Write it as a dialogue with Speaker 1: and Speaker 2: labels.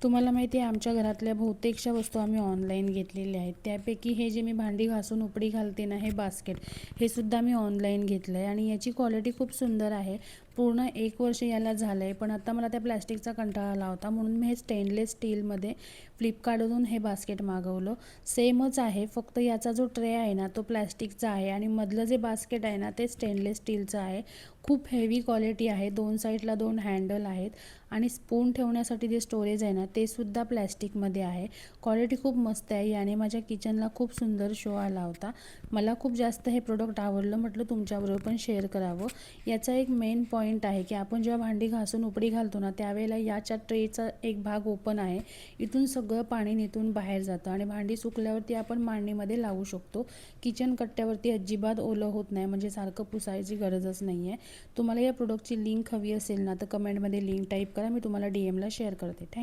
Speaker 1: तुम्हाला माहिती आहे आमच्या घरातल्या बहुतेकशा वस्तू आम्ही ऑनलाईन घेतलेल्या आहेत. त्यापैकी हे जे मी भांडी घासून उपडी घालते ना, हे बास्केट, हे सुद्धा मी ऑनलाईन घेतलं आहे आणि याची क्वालिटी खूप सुंदर आहे. पूर्ण 1 वर्ष याला झालं आहे, पण आता मला त्या प्लॅस्टिकचा कंटाळा आला होता म्हणून मी हे स्टेनलेस स्टीलमध्ये फ्लिपकार्टवरून हे बास्केट मागवलं. सेमच आहे, फक्त याचा जो ट्रे आहे ना तो प्लॅस्टिकचा आहे आणि मधलं जे बास्केट आहे ना ते स्टेनलेस स्टीलचं आहे. खूप हेवी क्वालिटी आहे. 2 साईडला 2 हँडल आहेत आणि स्पून ठेवण्यासाठी जे स्टोरेज आहे ना ते सुद्धा प्लॅस्टिकमध्ये आहे. क्वालिटी खूप मस्त आहे. याने माझ्या किचनला खूप सुंदर शो आला होता. मला खूप जास्त हे प्रोडक्ट आवडलं, म्हटलं तुमच्याबरोबर पण शेअर करावं. याचा एक मेन पॉईंट आहे की आपण जेव्हा भांडी घासून उपडी घालतो ना त्यावेळेला याच्या ट्रेचा एक भाग ओपन आहे. इथून सगळं पाणी निथून बाहेर जातं आणि भांडी सुकल्यावरती आपण मांडणीमध्ये लावू शकतो. किचन कट्ट्यावरती अजिबात ओलं होत नाही, म्हणजे सारखं पुसायची गरजच नाही आहे. तुम्हाला या प्रोडक्टची लिंक हवी असेल ना तर कमेंटमध्ये लिंक टाईप करा, मी तुम्हाला DM ला शेअर करते. थँक्यू.